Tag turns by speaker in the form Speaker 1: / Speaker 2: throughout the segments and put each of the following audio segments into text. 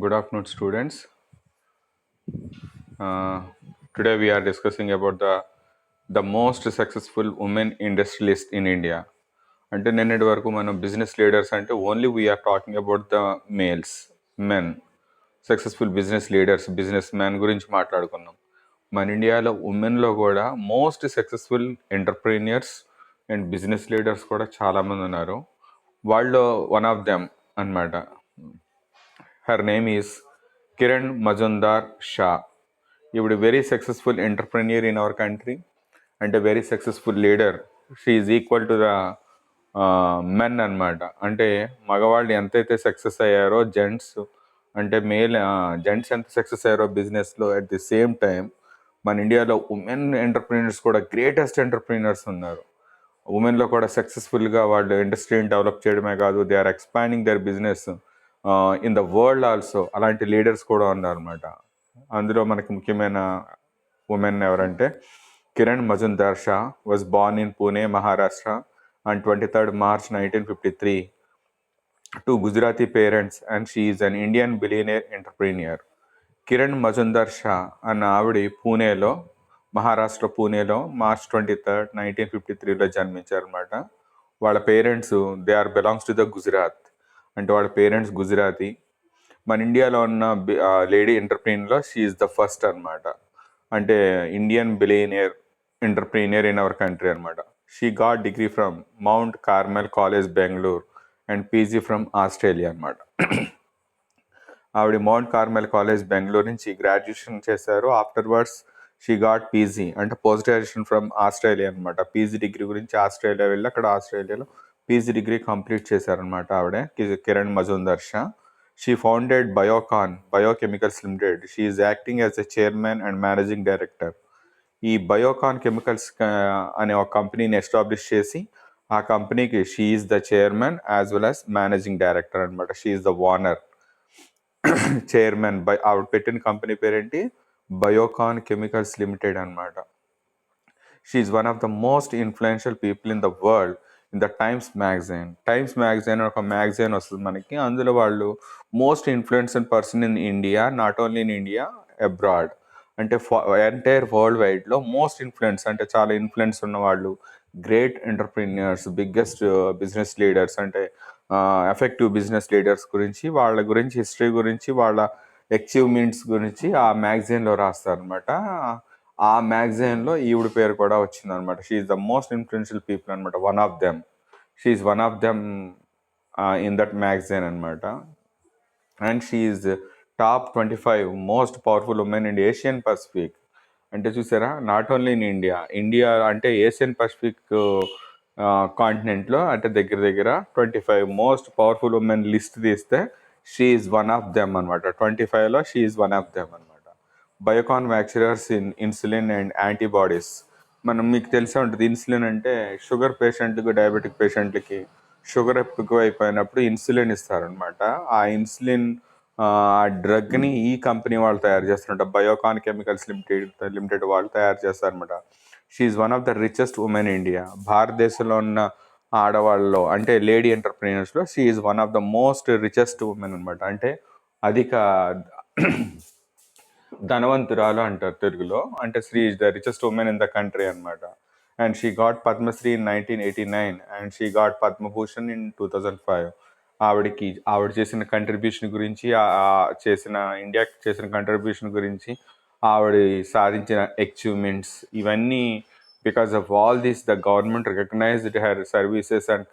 Speaker 1: Good afternoon, students. Uh, Today we are discussing about the most successful women industrialist in India. అంటే నిన్నటి వరకు మనం business leaders అంటే only we're talking about the males, men, successful business leaders, business man గురించి మాట్లాడుకున్నాం. మన ఇండియాలో ఉమెన్లో కూడా most successful entrepreneurs and business leaders కూడా చాలామంది ఉన్నారు. వాళ్ళు వన్ ఆఫ్ దెమ్ అన్నమాట. Her name is Kiran Mazumdar Shaw. ఈవిడ very successful entrepreneur in our country and very successful leader. She is equal to the men అన్నమాట. అంటే మగవాళ్ళు ఎంతైతే సక్సెస్ అయ్యారో జెంట్స్, అంటే జెంట్స్ ఎంత సక్సెస్ అయ్యారో బిజినెస్లో, అట్ ది సేమ్ టైం మన ఇండియాలో ఉమెన్ ఎంటర్ప్రీనర్స్ కూడా గ్రేటెస్ట్ ఎంటర్ప్రీనర్స్ ఉన్నారు. ఉమెన్లో కూడా సక్సెస్ఫుల్గా వాళ్ళు ఇండస్ట్రీని డెవలప్ చేయడమే కాదు, they are expanding their business in the world also. అలాంటి లీడర్స్ కూడా ఉన్నారన్నమాట. అందులో మనకి ముఖ్యమైన ఉమెన్ ఎవరంటే Kiran Mazumdar Shaw was born in Pune, Maharashtra on 23rd March 1953 to Gujarati parents, and she is an Indian billionaire entrepreneur. Kiran Mazumdar Shah అన్న ఆవిడ పూణేలో, మహారాష్ట్ర పూణేలో మార్చ్ 23rd 1953లో జన్మించారనమాట. వాళ్ళ parents they are belongs to the Gujarat, అంటే వాళ్ళ పేరెంట్స్ గుజరాతీ. మన ఇండియాలో ఉన్న లేడీ ఎంటర్ప్రీనర్లో షీ ఈజ్ ద ఫస్ట్ అనమాట, అంటే Indian billionaire entrepreneur in our country అనమాట. She got degree from Mount Carmel college Bengaluru and PG from Australia అనమాట. ఆవిడ మౌంట్ కార్మెల్ కాలేజ్ బెంగళూరు నుంచి గ్రాడ్యుయేషన్ చేశారు. ఆఫ్టర్వర్డ్స్ షీ గాట్ పీజీ, అంటే పోస్ట్ గ్రాడ్యుయేషన్ ఫ్రమ్ ఆస్ట్రేలియా అనమాట. PG degree గురించి Australia వెళ్ళి అక్కడ ఆస్ట్రేలియాలో పీజీ డిగ్రీ కంప్లీట్ చేశారనమాట ఆవిడ, Kiran Mazumdar Shah. She founded Biocon Biochemicals Limited. She is acting as a chairman and managing director. ఈ బయోకాన్ కెమికల్స్ అనే ఒక కంపెనీని ఎస్టాబ్లిష్ చేసి ఆ కంపెనీకి she is the chairman as well as managing director అనమాట. She is the owner, chairman. ఆవిడ పెట్టిన కంపెనీ పేరేంటి? బయోకాన్ కెమికల్స్ లిమిటెడ్ అనమాట. She is one of the most influential people in the world in the Times magazine. Times magazine ఒక magazine వస్తుంది మనకి. అందులో వాళ్ళు most influential person in India, not only in India, abroad, అంటే entire world వైడ్లో most influence, అంటే చాలా influence ఉన్నవాళ్ళు, great entrepreneurs, biggest business leaders, అంటే ఎఫెక్టివ్ బిజినెస్ లీడర్స్ గురించి, వాళ్ళ గురించి, హిస్టరీ గురించి, వాళ్ళ అచీవ్మెంట్స్ గురించి ఆ మ్యాగజైన్లో రాస్తారనమాట. ఆ మ్యాగజైన్లో ఈవిడ పేరు కూడా వచ్చిందనమాట. She is the most influential people అనమాట, one of them. She is one of them in that magazine అనమాట. And she is top 25 most powerful women in Asian Pacific. అంటే చూసారా, నాట్ ఓన్లీ ఇన్ ఇండియా అంటే Asian Pacific కాంటినెంట్లో, అంటే దగ్గర దగ్గర 25 most powerful women list తీస్తే she is one of them అనమాట. 25లో she is one of them అనమాట. Biocon manufacturers in insulin and antibodies. మీకు తెలిసే ఉంటుంది, ఇన్సులిన్ అంటే షుగర్ పేషెంట్కి, డయాబెటిక్ పేషెంట్లకి షుగర్ ఎక్కువైపోయినప్పుడు ఇన్సులిన్ ఇస్తారనమాట. ఆ ఇన్సులిన్ ఆ డ్రగ్ని ఈ కంపెనీ వాళ్ళు తయారు చేస్తారంట, బయోకాన్ కెమికల్స్ లిమిటెడ్ వాళ్ళు తయారు చేస్తారనమాట. She is one of the richest women in India. భారతదేశంలో ఉన్న ఆడవాళ్ళలో, అంటే లేడీ ఎంటర్ప్రీనర్స్లో she is one of the most richest women అనమాట. అంటే అధిక ధనవంతురాలు అంటారు తెలుగులో, అంటే she is the richest women in the country అనమాట. And she got Padma Shri in 1989 and she got Padma Bhushan in 2005. ఆవిడ చేసిన కంట్రిబ్యూషన్ గురించి, చేసిన ఇండియాకి చేసిన కంట్రిబ్యూషన్ గురించి, ఆవిడ సాధించిన అచీవ్మెంట్స్, ఇవన్నీ because of all this the government recognised her services and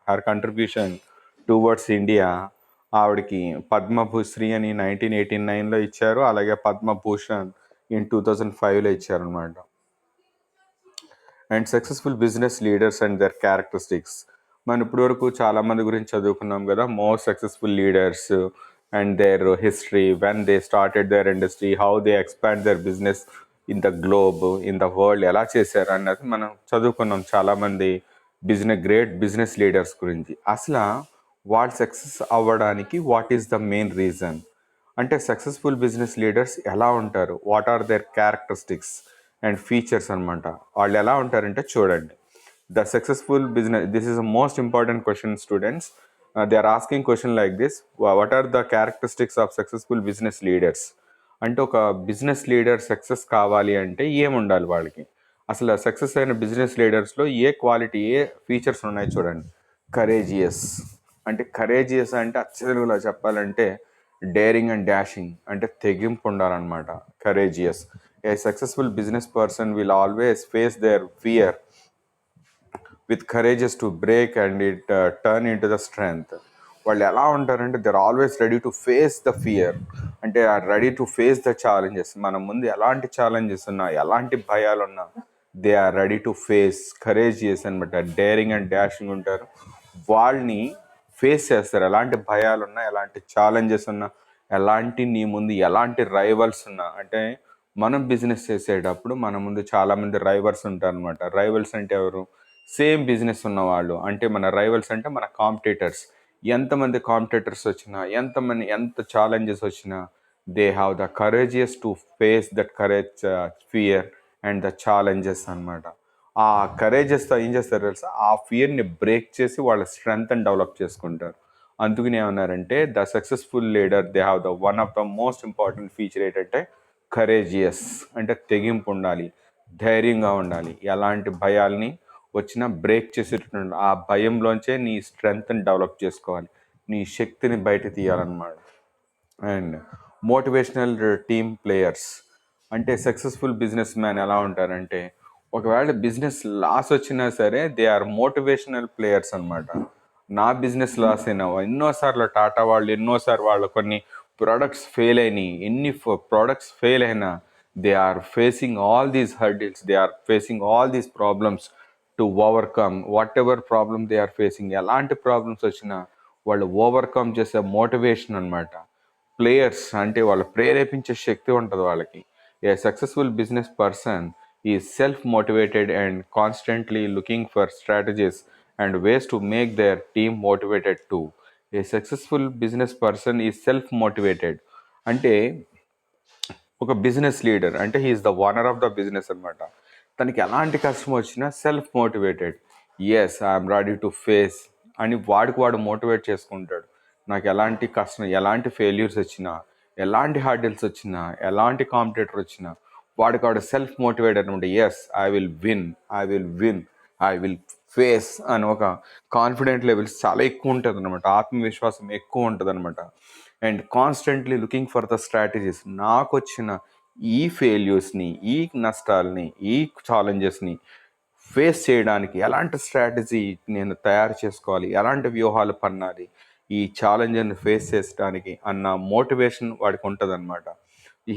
Speaker 1: her contribution towards India. ఆవిడకి పద్మభూశ్రీ అని 1989లో ఇచ్చారు, అలాగే పద్మభూషణ్ ఇన్ 2005లో ఇచ్చారనమాట. And successful business leaders and their characteristics. మనం ఇప్పటి వరకు చాలామంది గురించి చదువుకున్నాం కదా, most successful leaders and their history, when they started their industry, how they expand their business in the globe, in the world, ఎలా చేశారు అన్నది మనం చదువుకున్నాం చాలామంది గ్రేట్ బిజినెస్ లీడర్స్ గురించి. అసలు వాళ్ళు సక్సెస్ అవ్వడానికి what is the main reason, అంటే సక్సెస్ఫుల్ బిజినెస్ లీడర్స్ ఎలా ఉంటారు, what are their characteristics and features అనమాట. వాళ్ళు ఎలా ఉంటారంటే చూడండి, the successful business, this is the most important question students. They are asking question like this: what are the characteristics of successful business leaders? అంటే ఒక business leader success కావాలి అంటే ఏముండాలి వాళ్ళకి? అసలు సక్సెస్ అయిన బిజినెస్ లీడర్స్లో ఏ క్వాలిటీ, ఏ ఫీచర్స్ ఉన్నాయి చూడండి. కరేజియస్ అంటే, కరేజియస్ అంటే అచ్చలుగులో చెప్పాలంటే డేరింగ్ అండ్ డాషింగ్, అంటే తెగింపు ఉండాలన్నమాట. Courageous. A successful business person will always face their fear with courages to break and it turn into the strength. వాళ్ళు ఎలా ఉంటారంటే they are always ready to face the fear, అంటే are ready to face the challenges. మన ముందు ఎలాంటి challenges ఉన్నా, ఎలాంటి భయాలు ఉన్నా they are ready to face. Courageous అనమాట. డేరింగ్ అండ్ డాషింగ్ ఉంటారు, వాళ్ళని ఫేస్ చేస్తారు. ఎలాంటి భయాలు ఉన్నా, ఎలాంటి ఛాలెంజెస్ ఉన్నా, ఎలాంటి నీ ముందు ఎలాంటి రైవల్స్ ఉన్నా. అంటే మనం బిజినెస్ చేసేటప్పుడు మన ముందు చాలామంది రైవల్స్ ఉంటారు అనమాట. రైవల్స్ అంటే ఎవరు? సేమ్ బిజినెస్ ఉన్నవాళ్ళు. అంటే మన రైవల్స్ అంటే మన కాంపిటీటర్స్. ఎంతమంది కాంపిటీటర్స్ వచ్చినా, ఎంత ఛాలెంజెస్ వచ్చినా, they have the courageous to face that courage, fear and the challenges అనమాట. ఆ కరేజెస్తో ఏం చేస్తారు తెలుసా? ఆ ఫియర్ని బ్రేక్ చేసి వాళ్ళ స్ట్రెంగ్త్ అని డెవలప్ చేసుకుంటారు. అందుకని ఏమన్నారంటే the successful leader they have the one of the most important feature ఏంటంటే కరేజియస్. అంటే తెగింపు ఉండాలి, ధైర్యంగా ఉండాలి, ఎలాంటి భయాల్ని వచ్చినా బ్రేక్ చేసేటట్టు ఆ భయంలోంచే నీ స్ట్రెంగ్త్ని డెవలప్ చేసుకోవాలి, నీ శక్తిని బయట తీయాలన్నమాట. And motivational team players. అంటే సక్సెస్ఫుల్ బిజినెస్ మ్యాన్ ఎలా ఉంటారంటే, ఒకవేళ బిజినెస్ లాస్ వచ్చినా సరే దే ఆర్ మోటివేషనల్ ప్లేయర్స్ అనమాట. నా బిజినెస్ లాస్ అయినా, ఎన్నోసార్లు టాటా వాళ్ళు ఎన్నోసార్లు వాళ్ళ కొన్ని ప్రోడక్ట్స్ ఫెయిల్ అయినాయి, ఎన్ని ప్రోడక్ట్స్ ఫెయిల్ అయినా they are facing all these hurdles, they are facing all these problems to overcome whatever problem they are facing. ఎలాంటి ప్రాబ్లమ్స్ వచ్చినా వాళ్ళు ఓవర్కమ్ చేసే మోటివేషన్ అనమాట. ప్లేయర్స్ అంటే వాళ్ళు ప్రేరేపించే శక్తి ఉంటుంది వాళ్ళకి. ఏ సక్సెస్ఫుల్ బిజినెస్ పర్సన్ ఈ self motivated and constantly looking for strategies and ways to make their team motivated too. A successful business person ఈ సెల్ఫ్ మోటివేటెడ్ అంటే ఒక బిజినెస్ లీడర్ అంటే he is the owner of the business అనమాట. తనకి ఎలాంటి కష్టం వచ్చినా self motivated, yes I'm ready to face అని వాడికి వాడు మోటివేట్ చేసుకుంటాడు. నాకు ఎలాంటి కష్టం, ఎలాంటి ఫెయిల్యూర్స్ వచ్చినా, ఎలాంటి హార్డిల్స్ వచ్చినా, ఎలాంటి కాంపిటేటర్ వచ్చినా వాడికి వాడు సెల్ఫ్ మోటివేట్ అనమాట. Yes I will win, I will win, I will face అని ఒక కాన్ఫిడెంట్ లెవెల్స్ చాలా ఎక్కువ ఉంటుంది అనమాట. ఆత్మవిశ్వాసం ఎక్కువ ఉంటుంది అనమాట. And constantly looking for the strategies. నాకు వచ్చిన ఈ ఫెయిల్యూర్స్ని, ఈ నష్టాలని, ఈ ఛాలెంజెస్ని ఫేస్ చేయడానికి ఎలాంటి స్ట్రాటజీ నేను తయారు చేసుకోవాలి, ఎలాంటి వ్యూహాలు పన్నాలి ఈ ఛాలెంజ్ని ఫేస్ చేసడానికి అన్న మోటివేషన్ వాడికి ఉంటుంది అనమాట.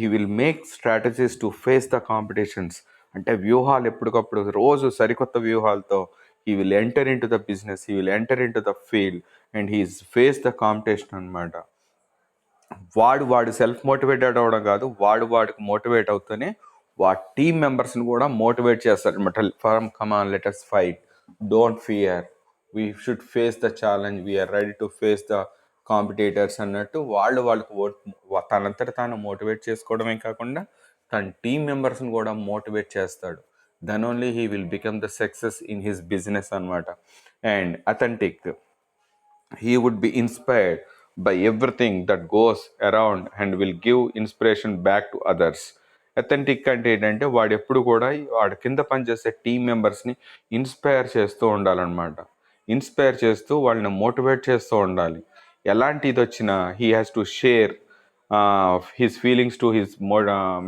Speaker 1: He will make strategies to face the competitions. అంటే వ్యూహాలు ఎప్పటికప్పుడు రోజు సరికొత్త వ్యూహాలతో he will enter into the business, he will enter into the field and he face the competition అనమాట. వాడు సెల్ఫ్ మోటివేటెడ్ అవ్వడం కాదు, వాడికి మోటివేట్ అవుతూనే వాడి టీమ్ మెంబర్స్ని కూడా మోటివేట్ చేస్తారు అనమాట. For come on let us fight, don't fear, we should face the challenge, we're ready to face the competitors అన్నట్టు వాళ్ళకి తనంతట తాను మోటివేట్ చేసుకోవడమే కాకుండా తన టీమ్ మెంబర్స్ని కూడా మోటివేట్ చేస్తాడు. Then only he will become the success in his business అనమాట. And authentic, he would be inspired by everything that goes around and will give inspiration back to others. Authentic అంటే ఏంటంటే వాడు ఎప్పుడు కూడా వాడు కింద పనిచేసే టీమ్ మెంబర్స్ని ఇన్స్పైర్ చేస్తూ ఉండాలన్నమాట. ఇన్స్పైర్ చేస్తూ వాళ్ళని మోటివేట్ చేస్తూ ఉండాలి. ఎలాంటి ఇది వచ్చినా he has to share his feelings to his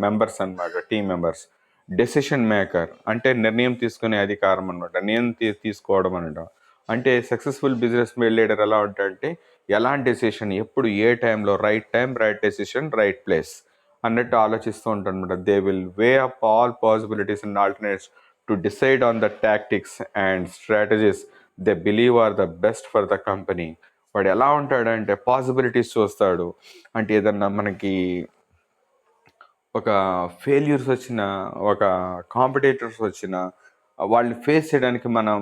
Speaker 1: members అనమాట, టీమ్ మెంబర్స్. డెసిషన్ మేకర్ అంటే నిర్ణయం తీసుకునే అధికారం అనమాట, నిర్ణయం తీసుకోవడం అనమాట. అంటే సక్సెస్ఫుల్ బిజినెస్ లీడర్ ఎలా ఉంటాడంటే ఎలాంటి డెసిషన్ ఎప్పుడు ఏ టైంలో right time, right decision, right place అన్నట్టు ఆలోచిస్తూ ఉంటాడు అనమాట. They will way up all possibilities and alternates to decide on the tactics and strategies they believe are the best for the company. వాడు ఎలా ఉంటాడంటే పాసిబిలిటీస్ చూస్తాడు. అంటే ఏదన్నా మనకి ఒక ఫెయిల్యూర్స్ వచ్చిన, ఒక కాంపిటేటర్స్ వచ్చిన వాళ్ళని ఫేస్ చేయడానికి మనం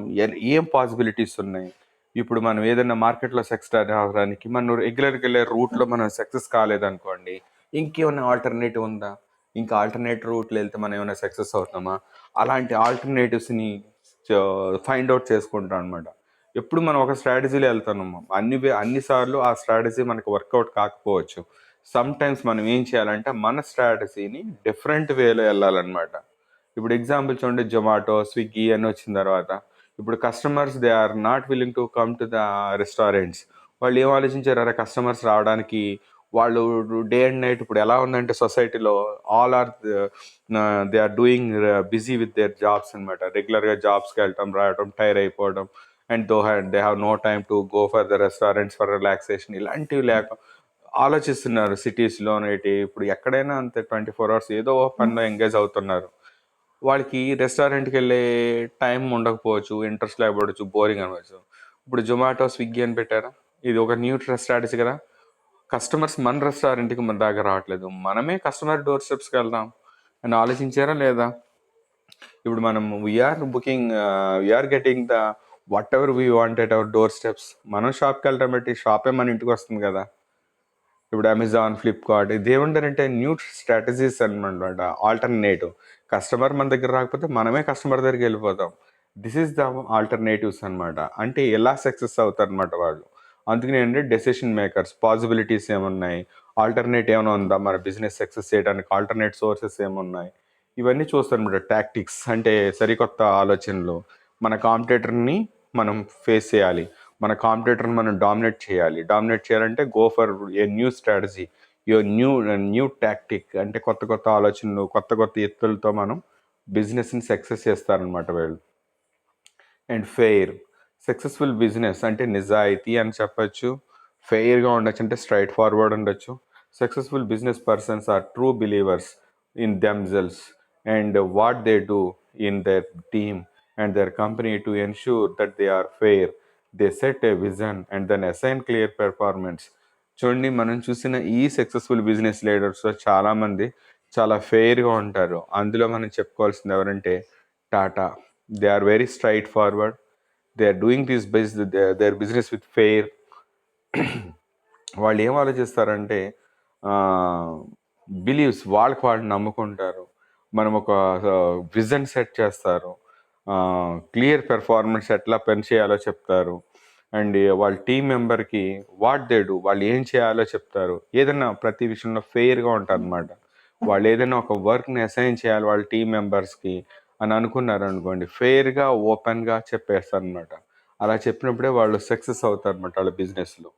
Speaker 1: ఏం పాసిబిలిటీస్ ఉన్నాయి. ఇప్పుడు మనం ఏదైనా మార్కెట్లో సక్సెస్ అవ్వడానికి మనం రెగ్యులర్గా వెళ్ళే రూట్లో మనం సక్సెస్ కాలేదనుకోండి, ఇంకేమైనా ఆల్టర్నేటివ్ ఉందా? ఇంకా ఆల్టర్నేటివ్ రూట్లో వెళ్తే మనం ఏమైనా సక్సెస్ అవుతామా? అలాంటి ఆల్టర్నేటివ్స్ని ఫైండ్ అవుట్ చేసుకుంటాం అనమాట. ఎప్పుడు మనం ఒక స్ట్రాటజీలో వెళ్తున్నాము, అన్నిసార్లు ఆ స్ట్రాటజీ మనకు వర్కౌట్ కాకపోవచ్చు. సమ్ టైమ్స్ మనం ఏం చేయాలంటే మన స్ట్రాటజీని డిఫరెంట్ వేలో వెళ్ళాలన్నమాట. ఇప్పుడు ఎగ్జాంపుల్ చూడండి, జొమాటో, స్విగ్గీ అని వచ్చిన తర్వాత ఇప్పుడు customers they are not willing to come to the restaurants. వాళ్ళు ఏం ఆలోచించారు, అరే కస్టమర్స్ రావడానికి వాళ్ళు డే అండ్ నైట్ ఇప్పుడు ఎలా ఉందంటే సొసైటీలో all are they are doing busy with their jobs అనమాట. రెగ్యులర్గా జాబ్స్కి వెళ్ళటం రావడం టైర్ అయిపోవడం, and they have no time to go for the restaurants for relaxation, ఇలాంటివి ఆలోచిస్తున్నారు సిటీస్లో. ఇప్పుడు ఎక్కడైనా అంతే 24 hours ఏదో ఒక పనిలో ఎంగేజ్ అవుతున్నారు. వాళ్ళకి రెస్టారెంట్కి వెళ్ళే టైం ఉండకపోవచ్చు, ఇంట్రెస్ట్ లేకపోవచ్చు, బోరింగ్ అనవచ్చు. ఇప్పుడు జొమాటో, స్విగ్గీ అని పెట్టారా, ఇది ఒక న్యూ స్ట్రాటజీ కదా. కస్టమర్స్ మన రెస్టారెంట్కి మన దగ్గర రావట్లేదు, మనమే కస్టమర్ డోర్ స్టెప్స్కి వెళ్దాం అని ఆలోచించారా లేదా? ఇప్పుడు మనం we're booking, we're getting the whatever we want at our doorsteps. మనం షాప్కి వెళ్ళటం బట్టి షాపే మన ఇంటికి వస్తుంది కదా. ఇప్పుడు అమెజాన్, ఫ్లిప్కార్ట్ ఇది ఏమంటారంటే న్యూ స్ట్రాటజీస్ అనమాట, ఆల్టర్నేటివ్. కస్టమర్ మన దగ్గర రాకపోతే మనమే కస్టమర్ దగ్గరికి వెళ్ళిపోతాం. దిస్ ఈస్ ద ఆల్టర్నేటివ్స్ అనమాట. అంటే ఎలా సక్సెస్ అవుతారు అనమాట వాళ్ళు. అందుకని ఏంటంటే డెసిషన్ మేకర్స్, పాసిబిలిటీస్ ఏమున్నాయి, ఆల్టర్నేట్ ఏమైనా ఉందా మన బిజినెస్ సక్సెస్ చేయడానికి, ఆల్టర్నేట్ సోర్సెస్ ఏమున్నాయి, ఇవన్నీ చూస్తారనమాట. టాక్టిక్స్ అంటే సరికొత్త ఆలోచనలు. మన కాంపిటేటర్ని మనం ఫేస్ చేయాలి, మన కాంపిటేటర్ని మనం డామినేట్ చేయాలి. డామినేట్ చేయాలంటే go for a new strategy, new tactic. అంటే కొత్త కొత్త ఆలోచనలు, కొత్త కొత్త ఎత్తులతో మనం బిజినెస్ని సక్సెస్ చేస్తారనమాట వీళ్ళు. అండ్ ఫెయిర్, సక్సెస్ఫుల్ బిజినెస్ అంటే నిజాయితీ అని చెప్పచ్చు, ఫెయిర్గా ఉండొచ్చు, అంటే స్ట్రైట్ ఫార్వర్డ్ ఉండొచ్చు. Successful business persons are true believers in themselves and what they do in their team and their company to ensure that they are fair. They set a vision and then assign clear performance. చూడండి, మనం చూసిన ఈ successful business లీడర్స్లో చాలామంది చాలా ఫెయిర్గా ఉంటారు. అందులో మనం చెప్పుకోవాల్సింది ఎవరంటే Tata. They are very straightforward, they are doing this their business with fair. వాళ్ళు ఏం ఆలోచిస్తారంటే బిలీవ్స్, వాళ్ళకి వాళ్ళు నమ్ముకుంటారు. మనం ఒక విజన్ సెట్ చేస్తారు, క్లియర్ పెర్ఫార్మెన్స్ ఎట్లా పని చేయాలో చెప్తారు. అండ్ వాళ్ళ టీం మెంబర్కి వాట్ దే డూ, వాళ్ళు ఏం చేయాలో చెప్తారు. ఏదైనా ప్రతి విషయంలో ఫెయిర్గా ఉంటారు అనమాట. వాళ్ళు ఏదైనా ఒక వర్క్ని అసైన్ చేయాలి వాళ్ళ టీం మెంబర్స్కి అని అనుకున్నారు అనుకోండి, ఫెయిర్గా ఓపెన్గా చెప్పేస్తారు అనమాట. అలా చెప్పినప్పుడే వాళ్ళు సక్సెస్ అవుతారు అనమాట వాళ్ళ బిజినెస్లో.